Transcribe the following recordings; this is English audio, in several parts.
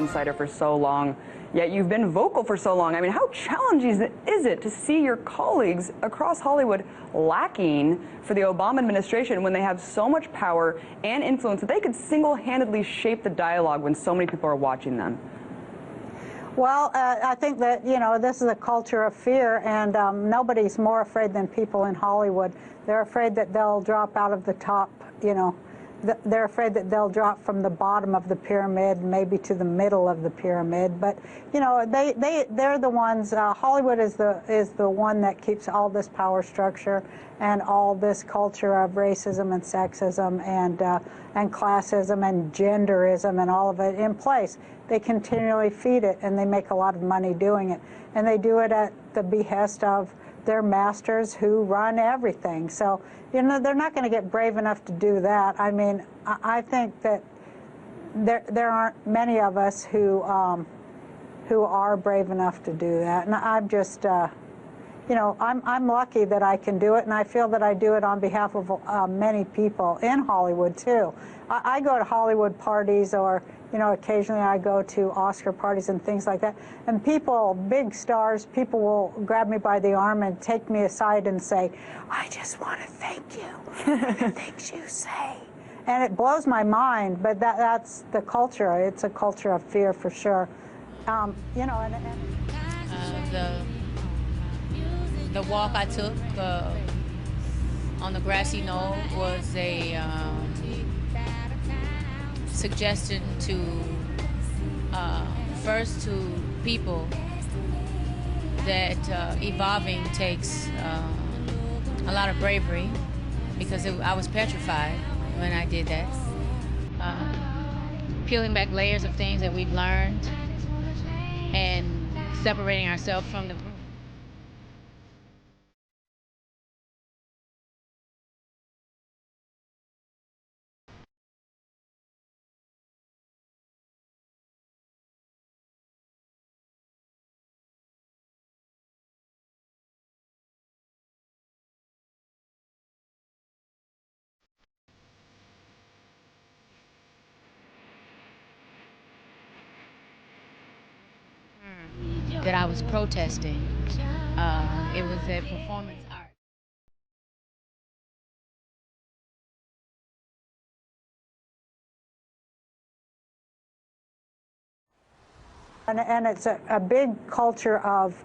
insider for so long, yet you've been vocal for so long. I mean, how challenging is it to see your colleagues across Hollywood lacking for the Obama administration when they have so much power and influence that they could single-handedly shape the dialogue when so many people are watching them? Well, I think that, you know, this is a culture of fear, and nobody's more afraid than people in Hollywood. They're afraid that they'll drop out of the top, you know. They're afraid that they'll drop from the bottom of the pyramid, maybe to the middle of the pyramid. But, you know, they're the ones, Hollywood is the one that keeps all this power structure and all this culture of racism and sexism and classism and genderism and all of it in place. They continually feed it, and they make a lot of money doing it. And they do it at the behest of their masters who run everything. So, you know, they're not going to get brave enough to do that. I mean, I think that there aren't many of us who are brave enough to do that. And I'm just, you know, I'm lucky that I can do it, and I feel that I do it on behalf of many people in Hollywood too. I go to Hollywood parties, or, you know, occasionally I go to Oscar parties and things like that, and people, big stars, people will grab me by the arm and take me aside and say, "I just want to thank you for the things you say." And it blows my mind, but that's the culture. It's a culture of fear for sure. You know, the walk I took on the grassy knoll was a suggestion to first to people that evolving takes a lot of bravery, because I was petrified when I did that. Peeling back layers of things that we've learned and separating ourselves from the group. That I was protesting. It was a performance art. And it's a big culture of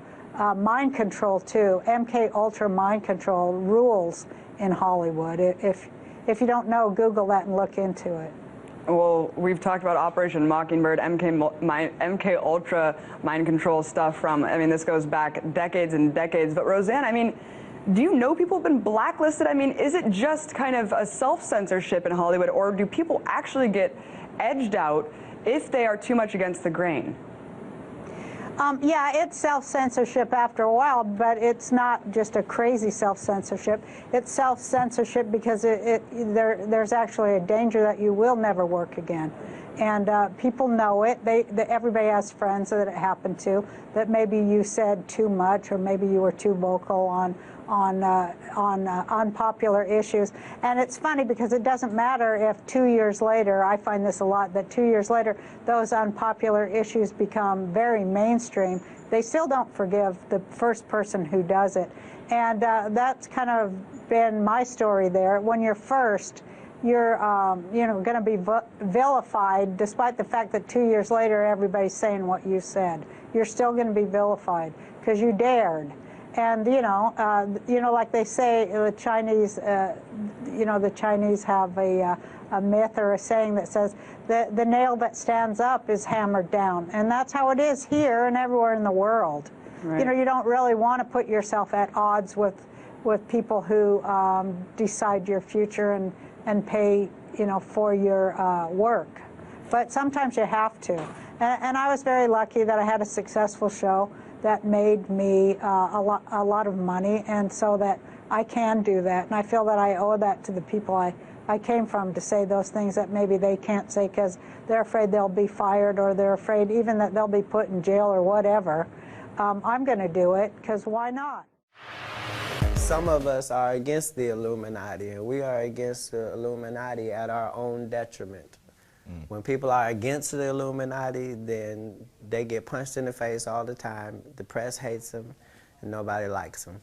mind control too. MK Ultra mind control rules in Hollywood. If you don't know, Google that and look into it. Well, we've talked about Operation Mockingbird, MK Ultra mind control stuff from, I mean, this goes back decades and decades. But Roseanne, I mean, do you know people have been blacklisted? I mean, is it just kind of a self-censorship in Hollywood, or do people actually get edged out if they are too much against the grain? Yeah, it's self-censorship after a while, but it's not just a crazy self-censorship. It's self-censorship because there's actually a danger that you will never work again. And people know it. Everybody has friends that it happened to, that maybe you said too much, or maybe you were too vocal on unpopular issues. And it's funny because it doesn't matter if 2 years later, I find this a lot, that 2 years later those unpopular issues become very mainstream. They still don't forgive the first person who does it. And that's kind of been my story there. When you're first, you're you know, going to be vilified, despite the fact that 2 years later everybody's saying what you said. You're still going to be vilified because you dared. And you know, like they say, the Chinese, you know, the Chinese have a myth or a saying that says the nail that stands up is hammered down, and that's how it is here and everywhere in the world. Right. You know, you don't really want to put yourself at odds with people who decide your future and pay, you know, for your work. But sometimes you have to. And I was very lucky that I had a successful show that made me a lot of money, and so that I can do that. And I feel that I owe that to the people I came from, to say those things that maybe they can't say because they're afraid they'll be fired, or they're afraid even that they'll be put in jail or whatever. I'm going to do it because why not? Some of us are against the Illuminati, and we are against the Illuminati at our own detriment. When people are against the Illuminati, then they get punched in the face all the time. The press hates them, and nobody likes them.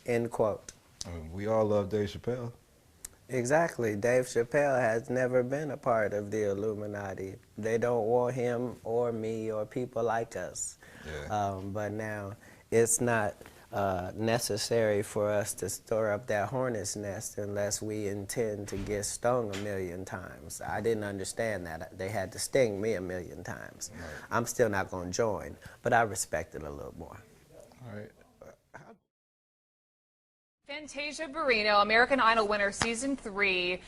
End quote. I mean, we all love Dave Chappelle. Exactly. Dave Chappelle has never been a part of the Illuminati. They don't want him or me or people like us. Yeah. But now it's not necessary for us to stir up that hornet's nest unless we intend to get stung 1,000,000 times. I didn't understand that. They had to sting me 1,000,000 times. Right. I'm still not going to join, but I respect it a little more. All right. Fantasia Barrino, American Idol winner, season 3.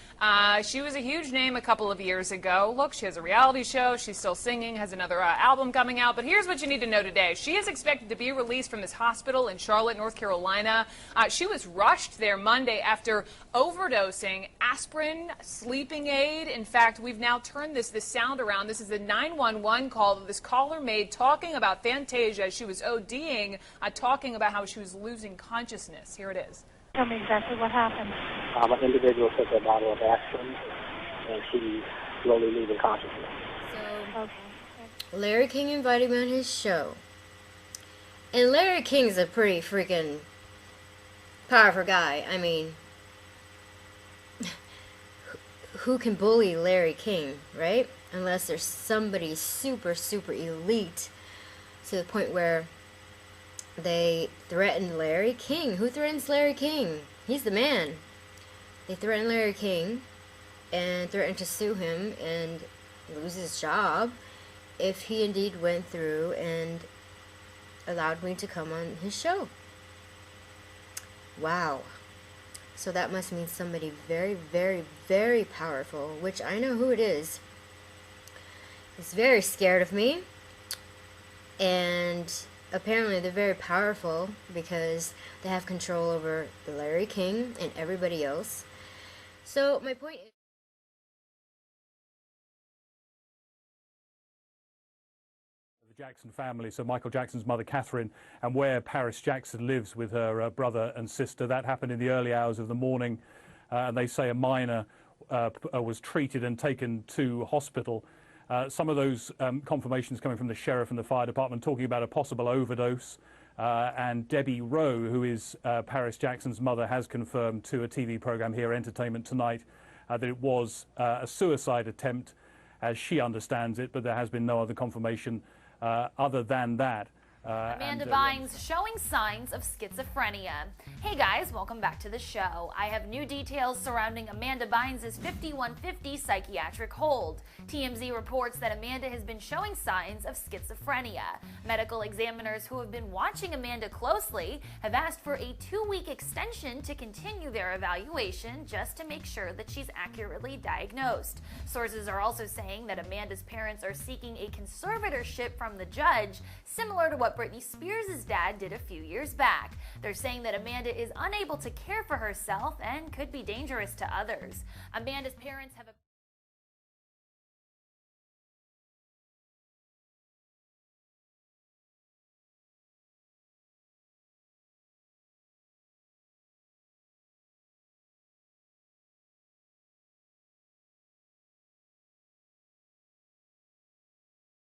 She was a huge name a couple of years ago. Look, she has a reality show. She's still singing, has another album coming out. But here's what you need to know today. She is expected to be released from this hospital in Charlotte, North Carolina. She was rushed there Monday after overdosing aspirin, sleeping aid. In fact, we've now turned this sound around. This is a 911 call that this caller made talking about Fantasia. She was ODing, talking about how she was losing consciousness. Here it is. Tell me exactly what happened. An individual took a bottle of aspirin, and she's slowly losing consciousness. Okay. Larry King invited me on his show. And Larry King's a pretty freaking powerful guy. I mean, who can bully Larry King, right? Unless there's somebody super, super elite to the point where they threatened Larry King. Who threatens Larry King? He's the man. They threatened Larry King and threatened to sue him and lose his job if he indeed went through and allowed me to come on his show. Wow. So that must mean somebody very, very, very powerful, which I know who it is very scared of me. And apparently they're very powerful because they have control over Larry King and everybody else. So my point is, the Jackson family, so Michael Jackson's mother Catherine, and where Paris Jackson lives with her brother and sister. That happened in the early hours of the morning, and they say a minor was treated and taken to hospital. Some of those confirmations coming from the sheriff and the fire department talking about a possible overdose. And Debbie Rowe, who is Paris Jackson's mother, has confirmed to a TV program here, Entertainment Tonight, that it was a suicide attempt, as she understands it, but there has been no other confirmation other than that. Amanda Bynes showing signs of schizophrenia. Hey guys, welcome back to the show. I have new details surrounding Amanda Bynes' 5150 psychiatric hold. TMZ reports that Amanda has been showing signs of schizophrenia. Medical examiners who have been watching Amanda closely have asked for a 2-week extension to continue their evaluation just to make sure that she's accurately diagnosed. Sources are also saying that Amanda's parents are seeking a conservatorship from the judge, similar to what Britney Spears' dad did a few years back. They're saying that Amanda is unable to care for herself and could be dangerous to others. Amanda's parents have